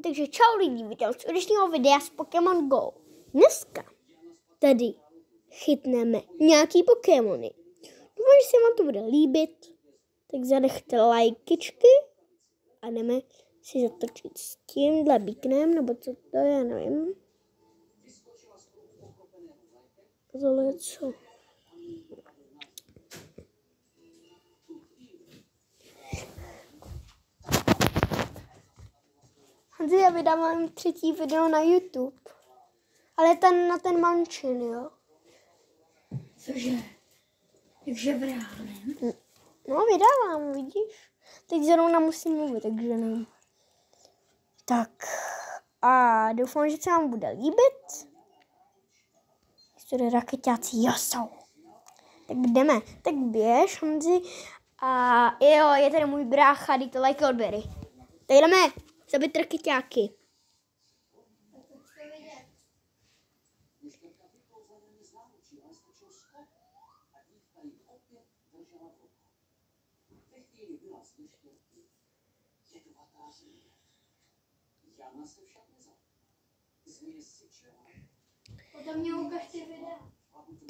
Takže čau lidi, vítám z dnešního videa z Pokémon Go. Dneska tady chytneme nějaký Pokémony. Doufám, že se vám to bude líbit, tak zanechte lajkičky a jdeme si zatočit s tímhle bíknem, nebo co to je, nevím. Tohle je co? Hanzi, já vydávám 3. video na YouTube. Ale na ten mančin, jo. Cože? Takže v reálném? No, vydávám, vidíš? Teď zrovna musím mluvit, takže nevím. Tak. A doufám, že se vám bude líbit. Tady raketáci, jo, jsou. Tak jdeme. Tak běž, Hanzi. A jo, je tady můj brácha, dej to like odběry. Tak jdeme. Zabít raketáky.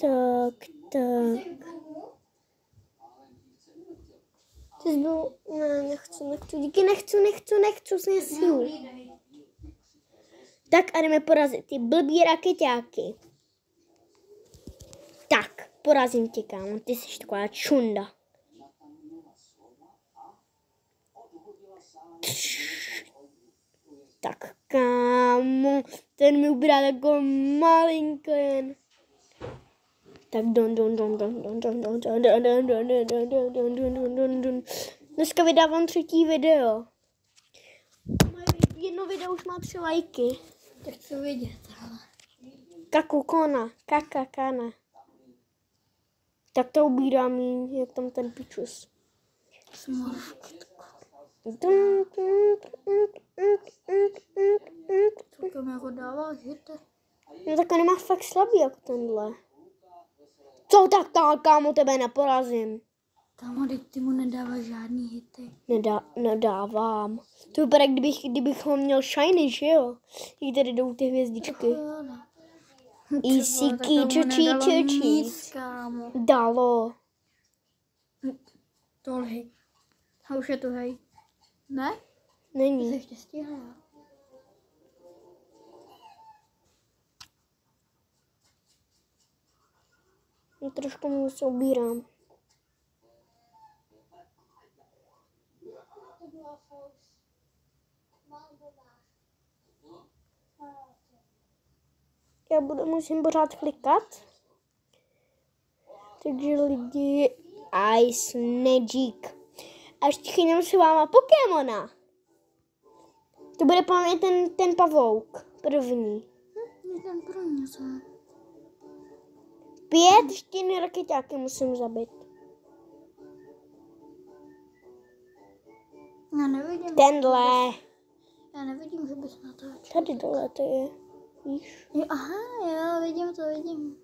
Tak. Ty jsi byl... Ne, nechci. Díky, nechci, snesíju. Tak a jdeme porazit ty blbý raketáky. Tak, porazím tě, kámo, ty jsi taková čunda. Tak, kámo, ten mi ubrá jako malinko jen. Tak Dneska vydávám 3. video. Jedno video už má 3 lajky. Tak chci vidět, ale... Kakana. Tak to ubírám jí, jak tam ten pičus. Celkem jako dává hity. No tak on nemá fakt slabý jako tenhle. Co tak, kámo, tebe neporazím. Kámo, teď ty mu nedává žádný hity. Nedávám. To vypadá, kdybych ho měl shiny, že jo? Jak tady jdou ty hvězdičky. Easy Nic, kámo. Dalo. Tohle. A už je to hej. Ne? Není. Jsi ještě stihla. Já trošku mu se obírám. Já musím pořád klikat. Takže lidi, Ice Magic. A ještě chytím s váma Pokémona. To bude pro mě ten pavouk. První. Ten pro mě co? 5 štěny raketáky musím zabít. Já nevidím. Tenhle. Já nevidím, že bys natáčel. Tady dole to je. Víš? Jo, aha, jo, vidím.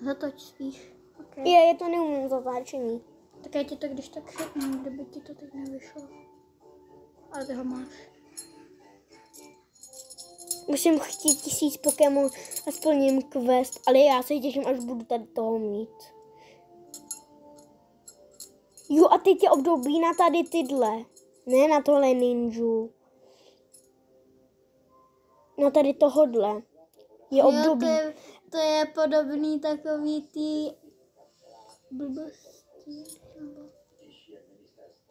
Zatoč spíš. Okay. Je to neumím zatáčení. Tak já ti to když tak chytnu, kdyby ti to teď nevyšlo. Ale ty ho máš. Musím chtít 1000 Pokémon a splním quest, ale já se těším, až budu tady toho mít. Jo, a teď je období na tady tyhle. Ne na tohle ninju. Na tady tohodle. Je období. Jo, to je podobný takový ty blbosti.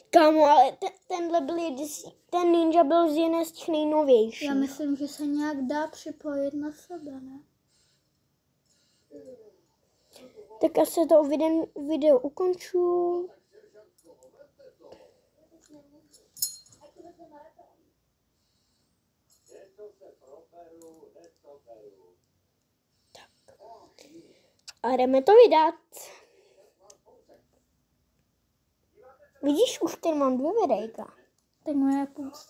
Kámo, ale ten ninja byl z jedné z těch nejnovějších. Já myslím, že se nějak dá připojit na sebe, ne? Tak já se to video ukonču. Tak. A jdeme to vydat. Vidíš, už tady mám 2 videjka. Tak moje pust.